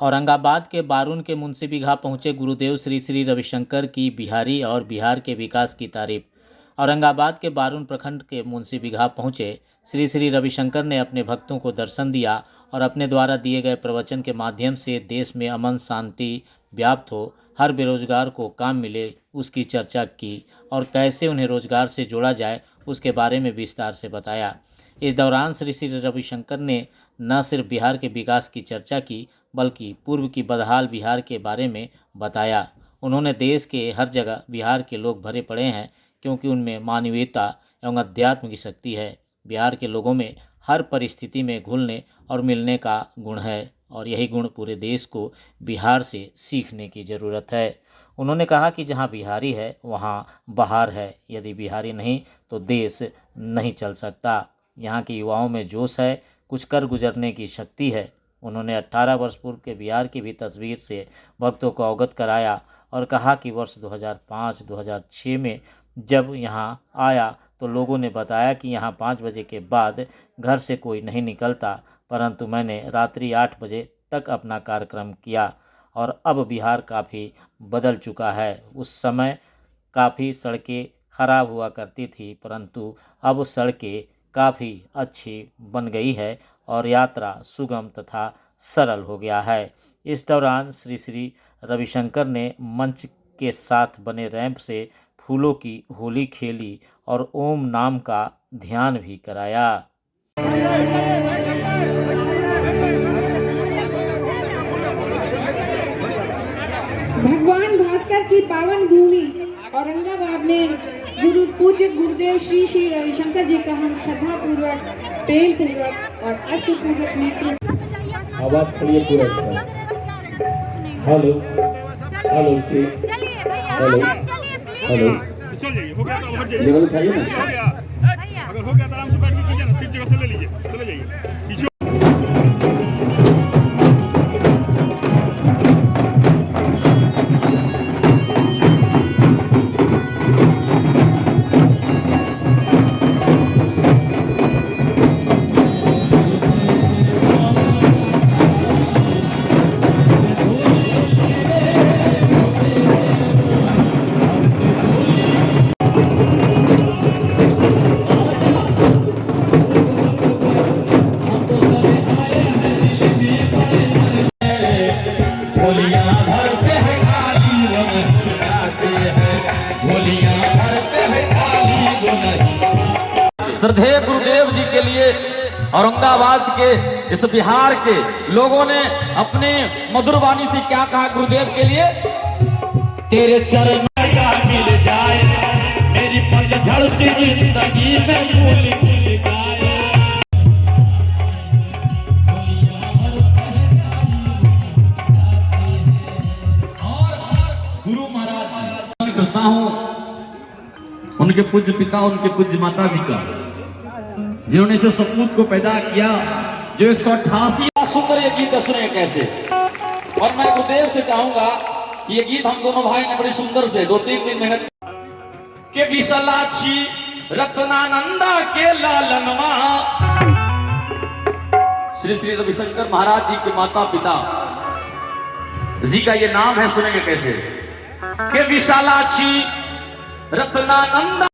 औरंगाबाद के बारून के मुंशी बिगहा पहुंचे गुरुदेव श्री श्री रविशंकर की बिहारी और बिहार के विकास की तारीफ। औरंगाबाद के बारून प्रखंड के मुंशी बिगहा पहुंचे श्री श्री रविशंकर ने अपने भक्तों को दर्शन दिया और अपने द्वारा दिए गए प्रवचन के माध्यम से देश में अमन शांति व्याप्त हो, हर बेरोजगार को काम मिले, उसकी चर्चा की और कैसे उन्हें रोजगार से जोड़ा जाए उसके बारे में विस्तार से बताया। इस दौरान श्री श्री रविशंकर ने न सिर्फ बिहार के विकास की चर्चा की बल्कि पूर्व की बदहाल बिहार के बारे में बताया। उन्होंने देश के हर जगह बिहार के लोग भरे पड़े हैं क्योंकि उनमें मानवीयता एवं अध्यात्म की शक्ति है। बिहार के लोगों में हर परिस्थिति में घुलने और मिलने का गुण है और यही गुण पूरे देश को बिहार से सीखने की ज़रूरत है। उन्होंने कहा कि जहाँ बिहारी है वहाँ बहार है, यदि बिहारी नहीं तो देश नहीं चल सकता। यहाँ के युवाओं में जोश है, कुछ कर गुजरने की शक्ति है। उन्होंने 18 वर्ष पूर्व के बिहार की भी तस्वीर से भक्तों को अवगत कराया और कहा कि वर्ष 2005-2006 में जब यहाँ आया तो लोगों ने बताया कि यहाँ 5 बजे के बाद घर से कोई नहीं निकलता, परंतु मैंने रात्रि 8 बजे तक अपना कार्यक्रम किया और अब बिहार काफ़ी बदल चुका है। उस समय काफ़ी सड़कें खराब हुआ करती थी, परंतु अब सड़कें काफ़ी अच्छी बन गई है और यात्रा सुगम तथा सरल हो गया है। इस दौरान श्री श्री रविशंकर ने मंच के साथ बने रैंप से फूलों की होली खेली और ओम नाम का ध्यान भी कराया। भगवान भास्कर की पावन भूमि औरंगाबाद में पूज्य गुरुदेव श्री श्री रविशंकर जी का हम श्रद्धापूर्वक, प्रेम पूर्वक और अश्रुपूर्वक नेत्र। आवाज खड़ी है पूरा से। हेलो हेलो जी, हेलो हेलो, चल जाइए, हो गया तो उधर जाइए, लेवल उठाइए ना। हो गया अगर हो गया तो आराम से बैठ के कीजिए ना, सीट जगह से ले लीजिए, चले जाइए पीछे। श्रद्धेय गुरुदेव जी के लिए औरंगाबाद के इस बिहार के लोगों ने अपने मधुर वाणी से क्या कहा गुरुदेव के लिए? तेरे चरण मिल जाए मेरी पतझड़ सी जिंदगी में फूल खिल जाए। और गुरु महाराज करता हूँ उनके पूज्य पिता, उनके पूज्य माता जी का, जिन्होंने इसे सपूत को पैदा किया, जो 188 सुंदर ये गीत सुने कैसे। और मैं गुरुदेव से चाहूंगा कि ये गीत हम दोनों भाई ने बड़ी सुंदर से 2-3 दिन मेहनत के विशालाक्षी रत्नानंदा के लालनवा श्री श्री रविशंकर महाराज जी के माता पिता जी का ये नाम है, सुनेंगे कैसे के विशालाक्षी रत्नानंदा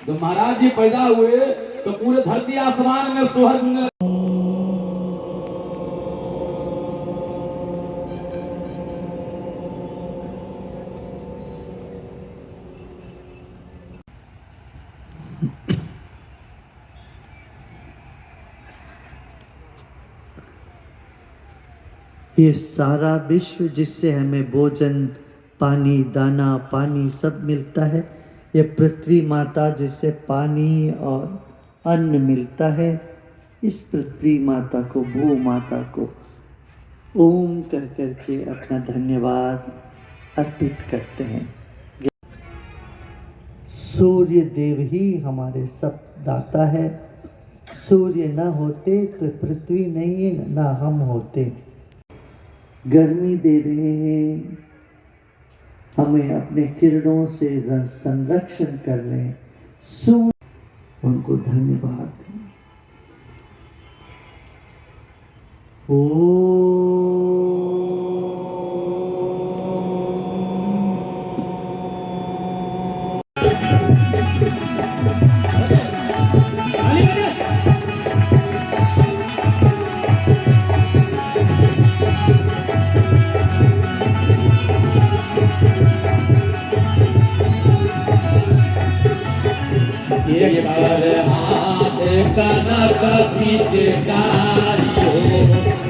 तो महाराज जी पैदा हुए तो पूरे धरती आसमान में सोहर गूंजने। ये सारा विश्व जिससे हमें भोजन, पानी, दाना पानी सब मिलता है, ये पृथ्वी माता जिससे पानी और अन्न मिलता है, इस पृथ्वी माता को, भू माता को ओम कह करके अपना धन्यवाद अर्पित करते हैं। सूर्य देव ही हमारे सब दाता है। सूर्य न होते तो पृथ्वी नहीं है, ना हम होते। गर्मी दे रहे हैं, हमें अपने किरणों से संरक्षण कर रहे हैं। सूर्य, उनको धन्यवाद दें। ये पर हाथ कनक पिचकारियो,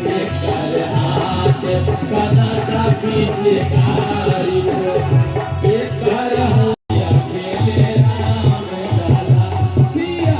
ये पर हाथ कनक पिचकारियो, ये कर अकेले राम लाला सिया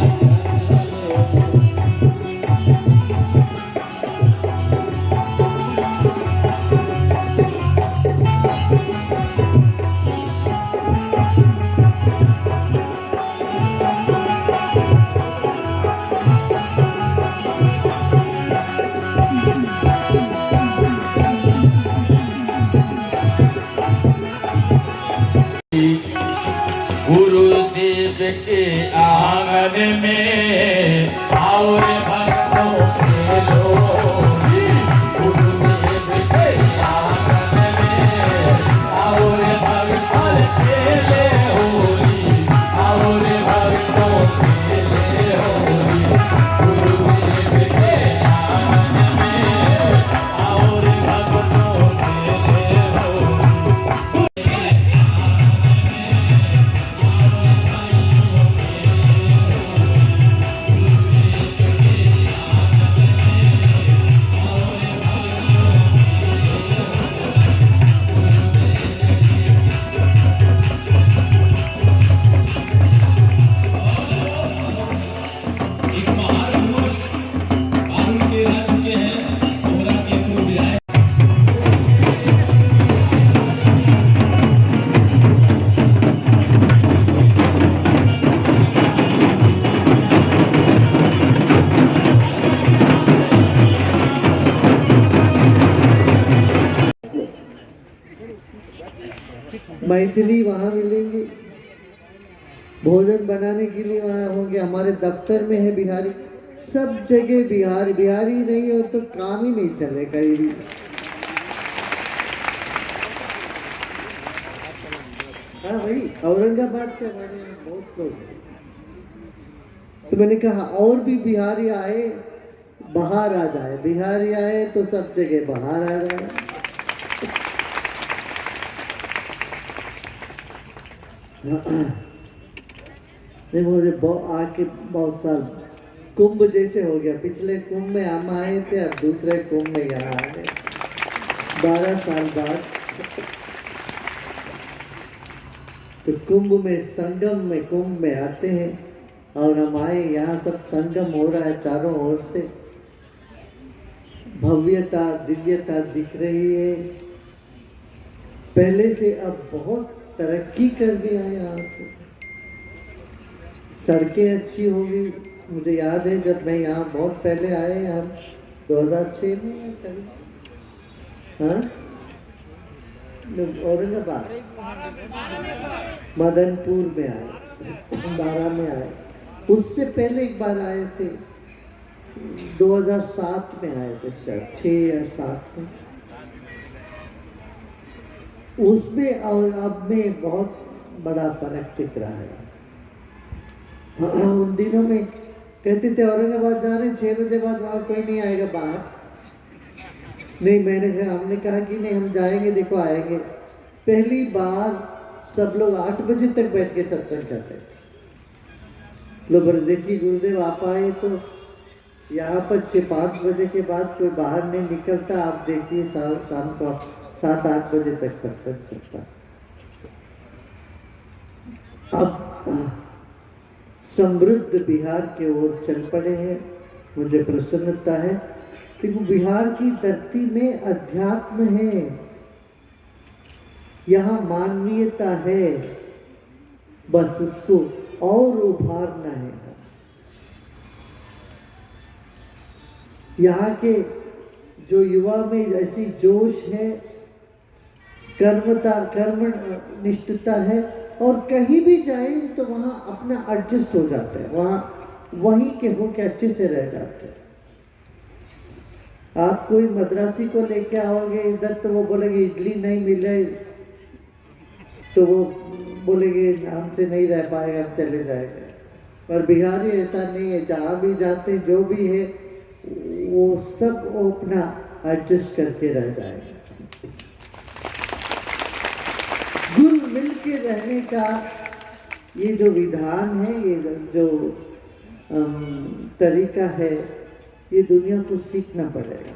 गुरुदेव के आंगन में और भक्तों के लोरी, गुरुदेव के आंगन में और भक्तों के ले होली, और भक्तों के ले होली, गुरुदेव के आंगन में और भक्तों के ले होली। मैथिली वहाँ मिलेंगे, भोजन बनाने के लिए वहाँ होंगे। हमारे दफ्तर में है बिहारी, सब जगह बिहारी। बिहारी नहीं हो तो काम ही नहीं चले कहीं भी। हाँ भाई, औरंगाबाद से हमारे यहाँ बहुत लोग हैं। तो मैंने कहा और भी बिहारी आए, बाहर आ जाए। बिहारी आए तो सब जगह बाहर आ जाए। नहीं, मुझे आके बहुत साल कुंभ जैसे हो गया। पिछले कुंभ में हम आए थे, अब दूसरे कुंभ में यहाँ आए 12 साल बाद। तो कुंभ में, संगम में, कुंभ में आते हैं और हम आए, यहाँ सब संगम हो रहा है चारों ओर से। भव्यता, दिव्यता दिख रही है। पहले से अब बहुत तरक्की कर दिया है यहाँ पे। सड़कें अच्छी हो गई। मुझे याद है जब मैं यहाँ बहुत पहले आए, हम 2006 में करीब, हाँ, औरंगाबाद मदनपुर में आए, 12 में आए। उससे पहले एक बार आए थे, 2007 में आए थे शायद, 6 या 7 में। उसमें और अब में बहुत बड़ा फर्क दिख रहा है। उन दिनों में कहते थे औरंगाबाद जा रहे हैं, 6 बजे बाद वहाँ कोई नहीं आएगा बाहर। नहीं, हमने कहा कि नहीं, हम जाएंगे, देखो आएंगे। पहली बार सब लोग 8 बजे तक बैठ के सत्संग करते थे। लो बड़े देखिए, गुरुदेव आप आए तो यहाँ पर 6-5 बजे के बाद कोई बाहर नहीं निकलता। आप देखिए शाम को 7-8 बजे तक सत्संग चलता। अब समृद्ध बिहार के ओर चल पड़े हैं। मुझे प्रसन्नता है कि वो बिहार की धरती में अध्यात्म है, यहाँ मानवीयता है, बस उसको और उभारना है। यहाँ के जो युवा में ऐसी जोश है, कर्म निष्ठता है, और कहीं भी जाए तो वहाँ अपना एडजस्ट हो जाते हैं, वहाँ वहीं के होके अच्छे से रह जाते हैं। आप कोई मद्रासी को लेके आओगे इधर तो वो बोलेंगे इडली नहीं मिले तो वो बोलेंगे हमसे नहीं रह पाएगा, हम चले जाएंगे। पर बिहारी ऐसा नहीं है, जहाँ भी जाते हैं जो भी है वो सब वो अपना एडजस्ट करके रह जाएगा। घुल मिल के रहने का ये जो विधान है, ये जो तरीका है, ये दुनिया को सीखना पड़ेगा।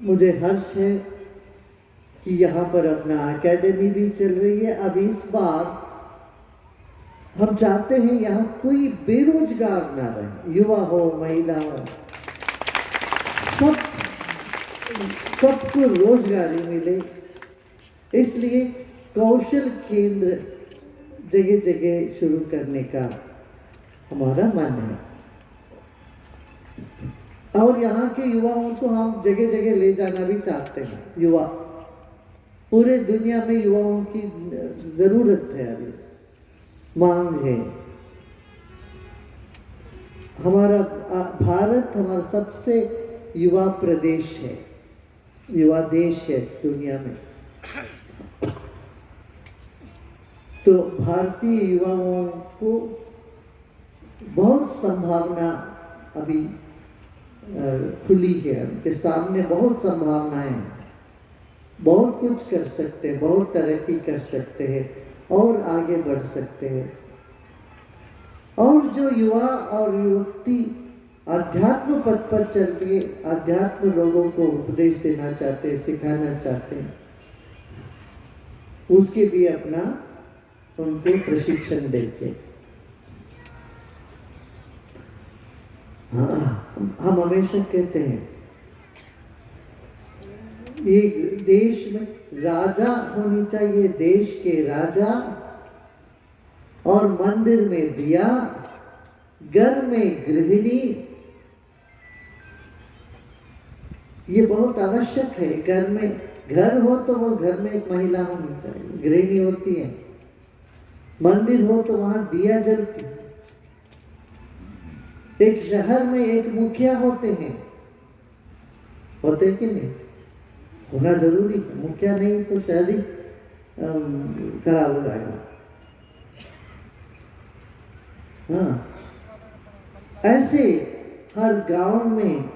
मुझे हर्ष है कि यहाँ पर अपना एकेडमी भी चल रही है। अब इस बार हम चाहते हैं यहाँ कोई बेरोजगार ना रहे, युवा हो महिला हो, सबको रोजगारी मिले। इसलिए कौशल केंद्र जगह जगह शुरू करने का हमारा मन है, और यहाँ के युवाओं को हम जगह जगह ले जाना भी चाहते हैं। युवा पूरे दुनिया में युवाओं की जरूरत है, अभी मांग है। हमारा भारत हमारा सबसे युवा प्रदेश है, युवा देश है दुनिया में। तो भारतीय युवाओं को बहुत संभावना अभी खुली है, उनके सामने बहुत संभावनाएं हैं, बहुत कुछ कर सकते हैं, बहुत तरक्की कर सकते हैं और आगे बढ़ सकते हैं। और जो युवा और युवती अध्यात्म पथ पर चल के अध्यात्म लोगों को उपदेश देना चाहते हैं, सिखाना चाहते हैं, उसके भी अपना उनको प्रशिक्षण देते। हम हमेशा कहते हैं एक देश में राजा होनी चाहिए, देश के राजा, और मंदिर में दिया, घर में गृहिणी। ये बहुत आवश्यक है। घर में घर हो तो वो घर में एक महिला होनी चाहिए, गृहिणी होती है। मंदिर हो तो वहां दिया जलती है। एक शहर में एक मुखिया होते हैं कि नहीं? होना जरूरी है। मुखिया नहीं तो शहर ही खराब हो जाएगा। हाँ, ऐसे हर गांव में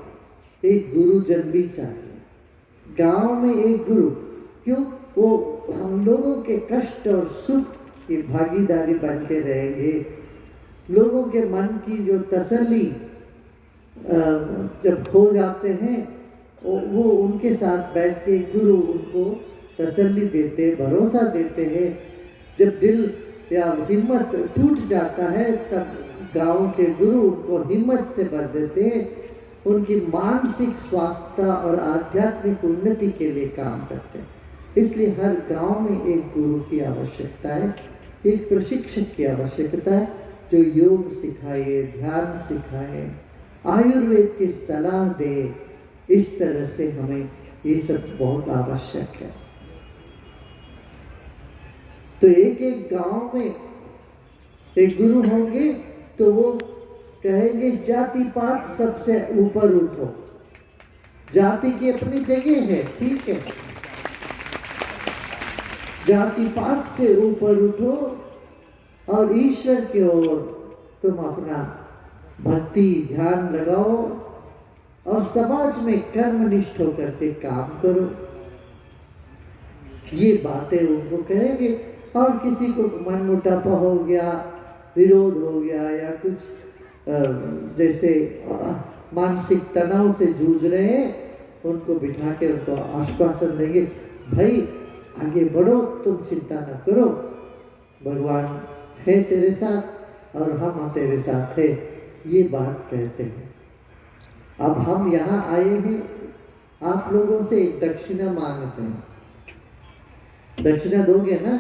एक गुरुजन भी चाहिए। गांव में एक गुरु, क्यों? वो हम लोगों के कष्ट और सुख की भागीदारी बन के रहेंगे। लोगों के मन की जो तसल्ली जब खो जाते हैं, वो उनके साथ बैठ के गुरु उनको तसल्ली देते, भरोसा देते हैं। जब दिल या हिम्मत टूट जाता है तब गांव के गुरु उनको हिम्मत से भर देते हैं, उनकी मानसिक स्वास्थ्य और आध्यात्मिक उन्नति के लिए काम करते हैं। इसलिए हर गांव में एक गुरु की आवश्यकता है, एक प्रशिक्षक की आवश्यकता है जो योग सिखाए, ध्यान सिखाए, आयुर्वेद की सलाह दे। इस तरह से हमें ये सब बहुत आवश्यक है। तो एक एक गांव में एक गुरु होंगे तो वो कहेंगे जाति पात सबसे ऊपर उठो। जाति की अपनी जगह है, ठीक है, जाति पात से ऊपर उठो और ईश्वर की ओर तुम अपना भक्ति ध्यान लगाओ और समाज में कर्मनिष्ठ होकर के काम करो। ये बातें उनको कहेंगे। और किसी को मन मुटापा हो गया, विरोध हो गया, या कुछ जैसे मानसिक तनाव से जूझ रहे हैं, उनको बिठा के उनको आश्वासन देंगे, भाई आगे बढ़ो, तुम चिंता न करो, भगवान है तेरे साथ और हम तेरे साथ है, ये बात कहते हैं। अब हम यहाँ आए हैं, आप लोगों से एक दक्षिणा मांगते हैं। दक्षिणा दोगे ना?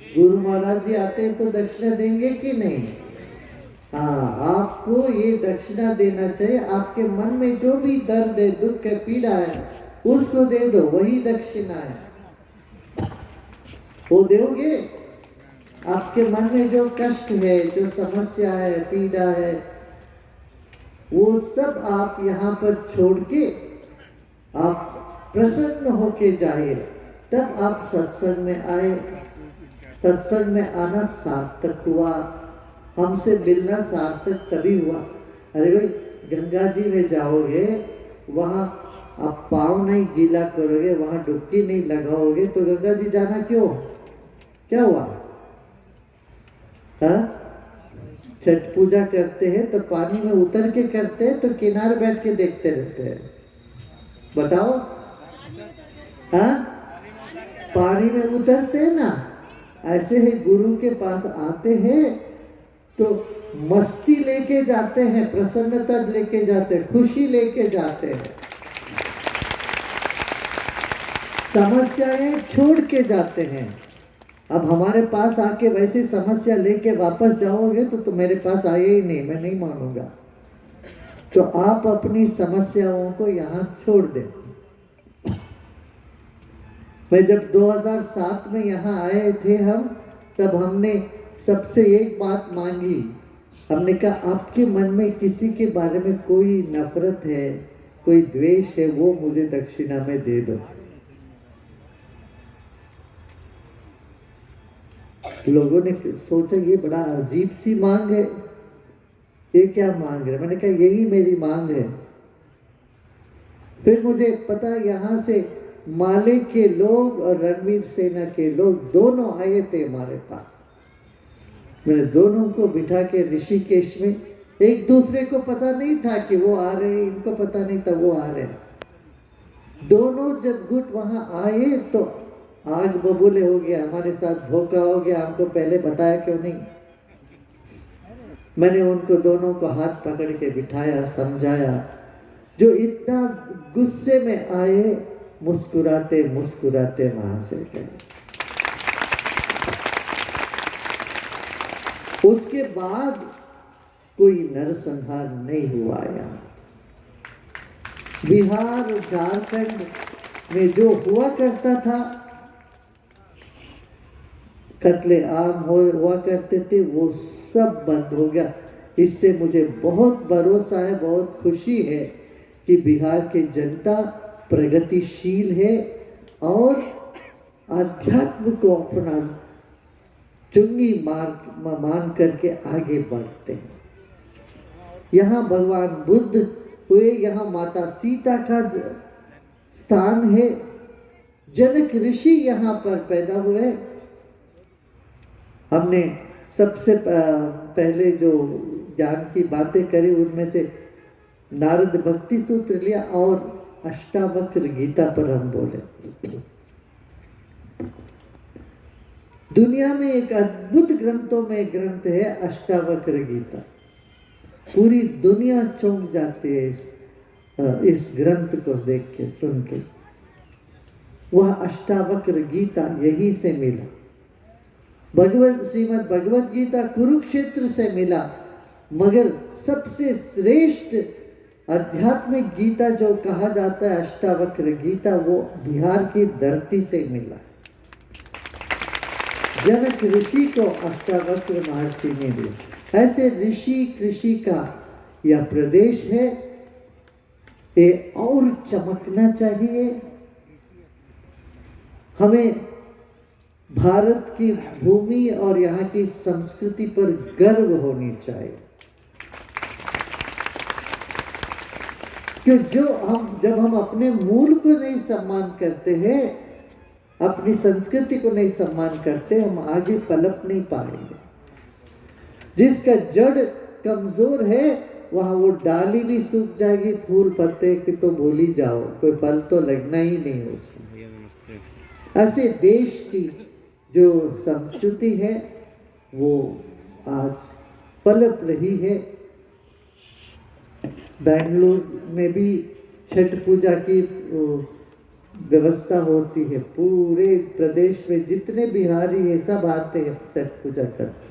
गुरु महाराज जी आते हैं तो दक्षिणा देंगे कि नहीं? हाँ, आपको ये दक्षिणा देना चाहिए। आपके मन में जो भी दर्द है, दुख है, पीड़ा है, उसको दे दो, वही दक्षिणा है। वो दोगे? आपके मन में जो कष्ट है, जो समस्या है, पीड़ा है, वो सब आप यहाँ पर छोड़ के आप प्रसन्न होके जाइए, तब आप सत्संग में आए। सत्संग में आना सार्थक हुआ, हमसे मिलना सार्थक तभी हुआ। अरे भाई, गंगा जी में जाओगे, वहाँ आप पाँव नहीं गीला करोगे, वहाँ डुबकी नहीं लगाओगे, तो गंगा जी जाना क्यों? क्या हुआ? हाँ, छठ पूजा करते हैं तो पानी में उतर के करते हैं, तो किनारे बैठ के देखते रहते हैं। बताओ, हाँ, पानी में उतरते हैं ना, ऐसे ही गुरु के पास आते हैं तो मस्ती लेके जाते हैं, प्रसन्नता लेके जाते हैं, खुशी लेके जाते हैं, समस्याएं छोड़ के जाते हैं। अब हमारे पास आके वैसी समस्या लेके वापस जाओगे तो मेरे पास आए ही नहीं, मैं नहीं मानूंगा। तो आप अपनी समस्याओं को यहाँ छोड़ दें। मैं जब 2007 में यहाँ आए थे हम, तब हमने सबसे एक बात मांगी। हमने कहा, आपके मन में किसी के बारे में कोई नफरत है, कोई द्वेष है, वो मुझे दक्षिणा में दे दो। लोगों ने सोचा ये बड़ा अजीब सी मांग है, ये क्या मांग रहे? मैंने कहा यही मेरी मांग है। फिर मुझे पता, यहाँ से माले के लोग और रणवीर सेना के लोग दोनों आए थे हमारे पास। मैंने दोनों को बिठा के ऋषिकेश में, एक दूसरे को पता नहीं था कि वो आ रहे हैं, इनको पता नहीं था वो आ रहे हैं। दोनों जब गुट वहाँ आए तो आग बबूले हो गया, हमारे साथ धोखा हो गया, हमको पहले बताया क्यों नहीं? मैंने उनको दोनों को हाथ पकड़ के बिठाया, समझाया। जो इतना गुस्से में आए, मुस्कुराते मुस्कुराते वहां से गए। उसके बाद कोई नरसंहार नहीं हुआ। यहाँ बिहार, झारखंड में जो हुआ करता था, कत्ले आम हुआ करते थे, वो सब बंद हो गया। इससे मुझे बहुत भरोसा है, बहुत खुशी है कि बिहार की जनता प्रगतिशील है और अध्यात्म को अपना चुंगी मान करके आगे बढ़ते हैं। यहाँ भगवान बुद्ध हुए, यहाँ माता सीता का स्थान है, जनक ऋषि यहाँ पर पैदा हुए। हमने सबसे पहले जो ज्ञान की बातें करी, उनमें से नारद भक्ति सूत्र लिया और अष्टावक्र गीता पर हम बोले। दुनिया में एक अद्भुत ग्रंथों में ग्रंथ है अष्टावक्र गीता। पूरी दुनिया चौंक जाती है इस ग्रंथ को देख के, सुन के। वह अष्टावक्र गीता यहीं से मिला। श्रीमद् भगवद गीता कुरुक्षेत्र से मिला, मगर सबसे श्रेष्ठ आध्यात्मिक गीता जो कहा जाता है अष्टावक्र गीता, वो बिहार की धरती से मिला। जनक ऋषि को अष्टावक्र महर्षि ने दिया। ऐसे ऋषि कृषि का यह प्रदेश है, ये और चमकना चाहिए। हमें भारत की भूमि और यहाँ की संस्कृति पर गर्व होनी चाहिए, कि जब हम अपने मूल को नहीं सम्मान करते हैं, अपनी संस्कृति को नहीं सम्मान करते, हम आगे पलप नहीं पाएंगे। जिसका जड़ कमजोर है, वहाँ वो डाली भी सूख जाएगी, फूल पत्ते की तो भूल ही जाओ, कोई फल तो लगना ही नहीं उसमें। ऐसे देश की जो संस्कृति है, वो आज पलट रही है। बेंगलुरु में भी छठ पूजा की व्यवस्था होती है। पूरे प्रदेश में जितने बिहारी है सब आते हैं छठ पूजा करते।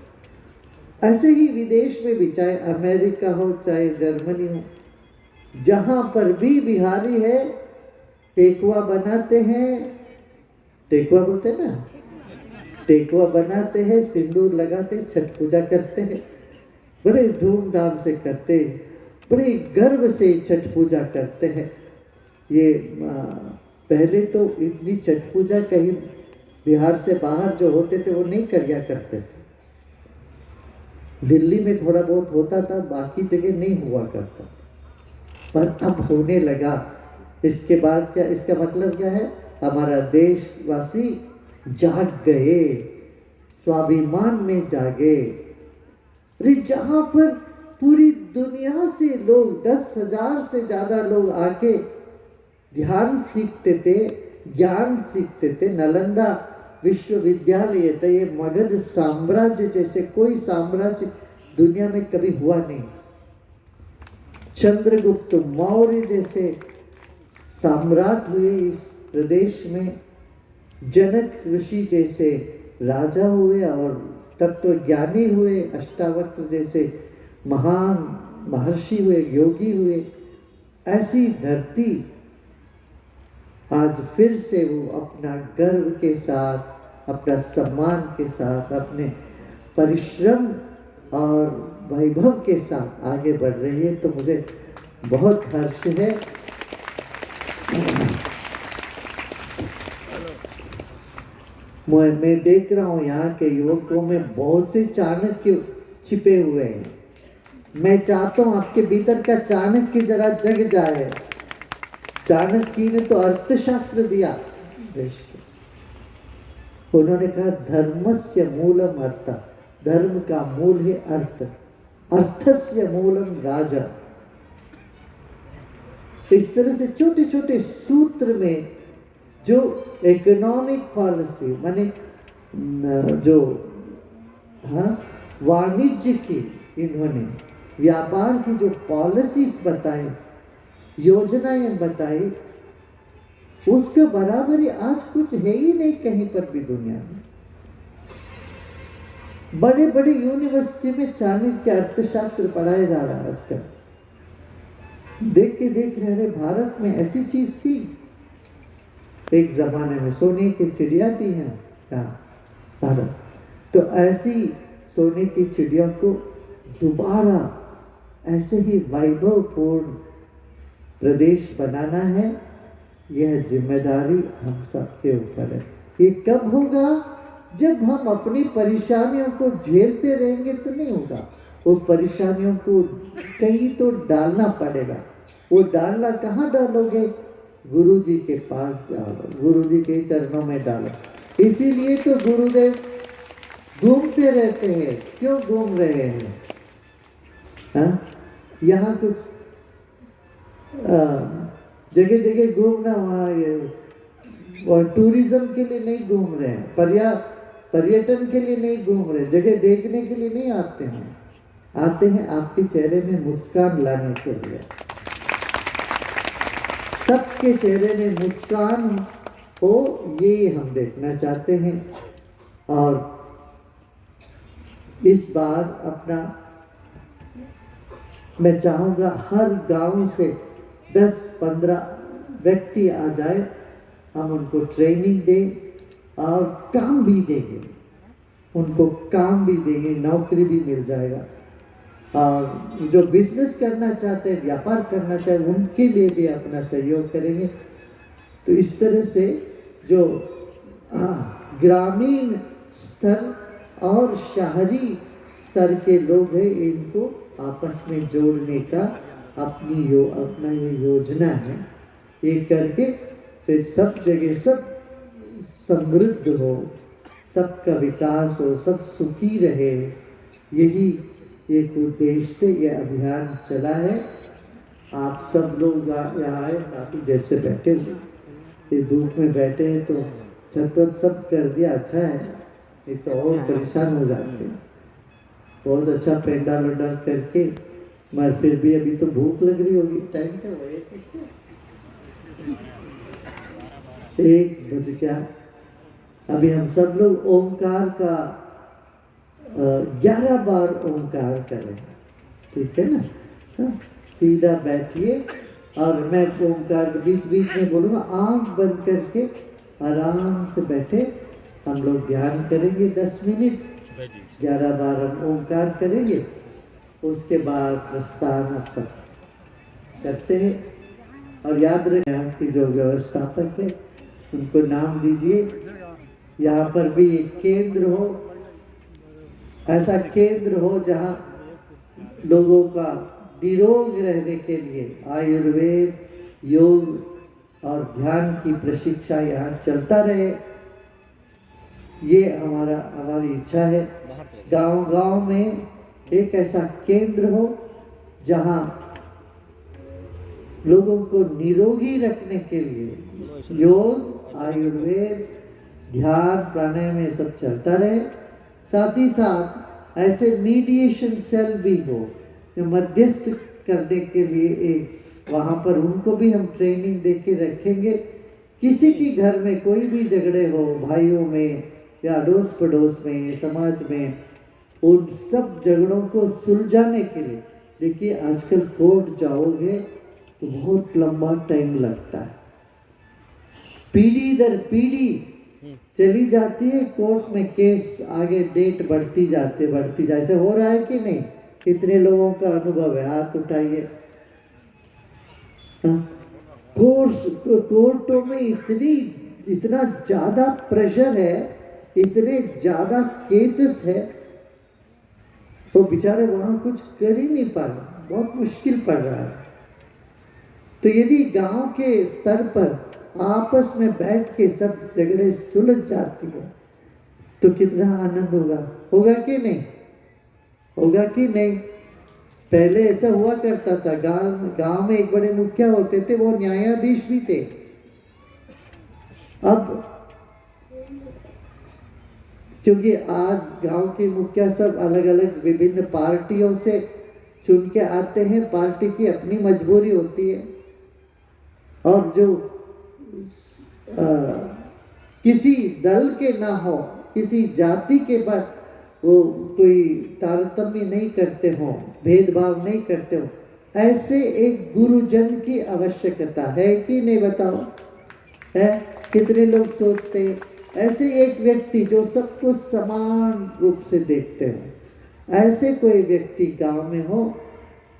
ऐसे ही विदेश में भी, चाहे अमेरिका हो चाहे जर्मनी हो, जहाँ पर भी बिहारी है टेकुआ बनाते हैं। टेकुआ बोलते हैं ना, टेकुआ बनाते हैं, सिंदूर लगाते हैं, छठ पूजा करते हैं, बड़े धूमधाम से करते हैं, बड़े गर्व से छठ पूजा करते हैं। ये पहले तो इतनी छठ पूजा कहीं बिहार से बाहर जो होते थे वो नहीं किया करते थे। दिल्ली में थोड़ा बहुत होता था, बाकी जगह नहीं हुआ करता था, पर अब होने लगा। इसके बाद क्या, इसका मतलब क्या है, हमारा देशवासी जाग गए, स्वाभिमान में जागे। अरे जहाँ पर पूरी दुनिया से लोग 10,000 से ज़्यादा लोग आके ध्यान सीखते थे, ज्ञान सीखते थे। नालंदा विश्वविद्यालय था, ये मगध साम्राज्य जैसे कोई साम्राज्य दुनिया में कभी हुआ नहीं। चंद्रगुप्त मौर्य जैसे सम्राट हुए इस प्रदेश में, जनक ऋषि जैसे राजा हुए और तत्वज्ञानी हुए, अष्टावक्र जैसे महान महर्षि हुए, योगी हुए। ऐसी धरती आज फिर से वो अपना गर्व के साथ, अपना सम्मान के साथ, अपने परिश्रम और वैभव के साथ आगे बढ़ रही है। तो मुझे बहुत हर्ष है। मैं देख रहा हूँ यहाँ के युवकों में बहुत से चाणक्य छिपे हुए हैं। मैं चाहता हूँ आपके भीतर का चाणक्य जरा जग जाए। चाणक्य ने तो अर्थशास्त्र दिया देश को। उन्होंने कहा धर्मस्य मूलम अर्थ, धर्म का मूल है अर्थ, अर्थस्य मूलम राजा। इस तरह से छोटे छोटे सूत्र में जो इकोनॉमिक पॉलिसी माने जो वाणिज्य की, इन्होंने व्यापार की जो पॉलिसीज बताई, योजनाएं बताई, उसका बराबरी आज कुछ है ही नहीं कहीं पर भी दुनिया में। बड़े बड़े यूनिवर्सिटी में चाणक्य अर्थशास्त्र पढ़ाया जा रहा है आजकल। देख के देख रहे, भारत में ऐसी चीज थी एक जमाने में, सोने की चिड़िया थी है क्या भारत। तो ऐसी सोने की चिड़िया को दोबारा ऐसे ही वैभवपूर्ण प्रदेश बनाना है। यह जिम्मेदारी हम सबके ऊपर है। ये कब होगा? जब हम अपनी परेशानियों को झेलते रहेंगे तो नहीं होगा। वो परेशानियों को कहीं तो डालना पड़ेगा। वो डालना कहाँ डालोगे? गुरु जी के पास डालो, गुरु जी के चरणों में डालो। इसीलिए तो गुरुदेव घूमते रहते हैं। क्यों घूम रहे हैं? यहाँ कुछ जगह जगह घूमना, वहाँ और टूरिज्म के लिए नहीं घूम रहे हैं, पर्यटन के लिए नहीं घूम रहे, जगह देखने के लिए नहीं आते हैं। आते हैं आपके चेहरे में मुस्कान लाने के लिए। सबके चेहरे में मुस्कान हो, ये हम देखना चाहते हैं। और इस बार अपना मैं चाहूँगा हर गांव से 10-15 व्यक्ति आ जाए, हम उनको ट्रेनिंग दें और काम भी देंगे, उनको काम भी देंगे, नौकरी भी मिल जाएगा। और जो बिजनेस करना चाहते हैं, व्यापार करना चाहते हैं, उनके लिए भी अपना सहयोग करेंगे। तो इस तरह से जो ग्रामीण स्तर और शहरी स्तर के लोग हैं, इनको आपस में जोड़ने का अपना ये योजना है। ये करके फिर सब जगह सब समृद्ध हो, सबका विकास हो, सब सुखी रहे। यही एक उद्देश्य से ये अभियान चला है। आप सब लोग यहाँ आए, काफ़ी देर से बैठे हुए, ये धूप में बैठे हैं तो छत सब कर दिया, अच्छा है, नहीं तो और परेशान हो जाते हैं। बहुत अच्छा पेंडाल वेंडाल करके, मगर फिर भी अभी तो भूख लग रही होगी। टाइम क्या हुआ है? 1 बज गया। अभी हम सब लोग ओंकार का 11 बार ओंकार करें, ठीक है ना? हाँ, सीधा बैठिए और मैं ओंकार के बीच बीच में बोलूँगा, आंख बंद करके आराम से बैठे। हम लोग ध्यान करेंगे 10 मिनट, 11 बार हम ओंकार करेंगे। उसके बाद प्रस्थान आप सब करते हैं। और याद रखें कि जो व्यवस्थापक है उनको नाम दीजिए। यहाँ पर भी एक केंद्र हो, ऐसा केंद्र हो जहाँ लोगों का निरोग रहने के लिए आयुर्वेद, योग और ध्यान की प्रशिक्षण यहाँ चलता रहे। ये हमारी इच्छा है। गांव-गांव में एक ऐसा केंद्र हो जहाँ लोगों को निरोगी रखने के लिए योग, आयुर्वेद, ध्यान, प्राणायाम ये सब चलता रहे। साथ ही साथ ऐसे मीडिएशन सेल भी हो जो मध्यस्थ करने के लिए एक, वहाँ पर उनको भी हम ट्रेनिंग दे के रखेंगे। किसी की घर में कोई भी झगड़े हो, भाइयों में या अड़ोस पड़ोस में, समाज में, उन सब झगड़ों को सुलझाने के लिए, देखिए आजकल कोर्ट जाओगे तो बहुत लंबा टाइम लगता है, पीढ़ी दर पीढ़ी चली जाती है कोर्ट में, केस आगे डेट बढ़ती जाती ऐसे हो रहा है कि नहीं? कितने लोगों का अनुभव है? हाथ उठाइए। कोर्टों में इतना ज़्यादा प्रेशर है, इतने ज़्यादा केसेस है, वो बेचारे वहाँ कुछ कर ही नहीं पा रहे, बहुत मुश्किल पड़ रहा है। तो यदि गांव के स्तर पर आपस में बैठ के सब झगड़े सुलझ जाती है तो कितना आनंद होगा कि नहीं? होगा कि नहीं? पहले ऐसा हुआ करता था, गांव में एक बड़े मुखिया होते थे, वो न्यायाधीश भी थे। अब क्योंकि आज गांव के मुखिया सब अलग अलग विभिन्न पार्टियों से चुन के आते हैं, पार्टी की अपनी मजबूरी होती है। और जो किसी दल के ना हो, किसी जाति के बाद वो कोई तारतम्य नहीं करते हो, भेदभाव नहीं करते हो, ऐसे एक गुरुजन की आवश्यकता है कि नहीं? बताओ, है? कितने लोग सोचते हैं ऐसे एक व्यक्ति जो सबको समान रूप से देखते हो, ऐसे कोई व्यक्ति गांव में हो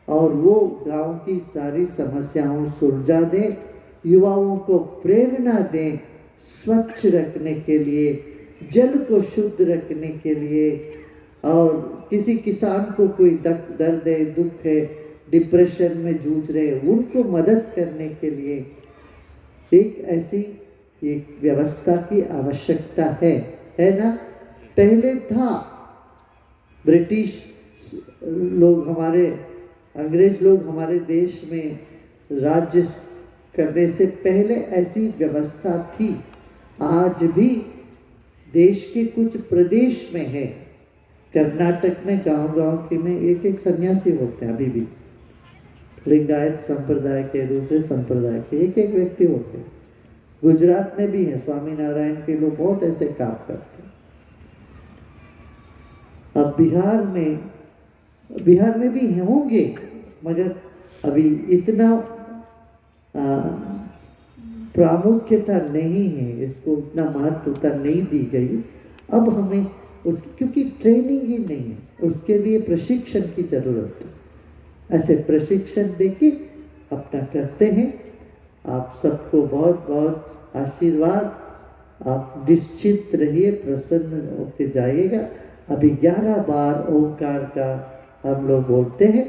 और वो गांव की सारी समस्याओं सुलझा दे, युवाओं को प्रेरणा दें स्वच्छ रखने के लिए, जल को शुद्ध रखने के लिए, और किसी किसान को कोई दर्द है, दुख है, डिप्रेशन में जूझ रहे, उनको मदद करने के लिए एक ऐसी एक व्यवस्था की आवश्यकता है ना? पहले था, ब्रिटिश लोग हमारे, अंग्रेज लोग हमारे देश में राज्य करने से पहले ऐसी व्यवस्था थी। आज भी देश के कुछ प्रदेश में है, कर्नाटक में गांव-गांव के में एक सन्यासी होते हैं अभी भी, लिंगायत संप्रदाय के, दूसरे संप्रदाय के एक व्यक्ति होते हैं। गुजरात में भी है, स्वामी नारायण के लोग बहुत ऐसे काम करते हैं। अब बिहार में भी होंगे, मगर अभी इतना प्रामुख्यता नहीं है, इसको उतना महत्वता नहीं दी गई। अब हमें क्योंकि ट्रेनिंग ही नहीं है, उसके लिए प्रशिक्षण की जरूरत है। ऐसे प्रशिक्षण देके अपना करते हैं। आप सबको बहुत बहुत आशीर्वाद। आप निश्चित रहिए, प्रसन्न होकर जाइएगा। अभी 11 बार ओंकार का हम लोग बोलते हैं।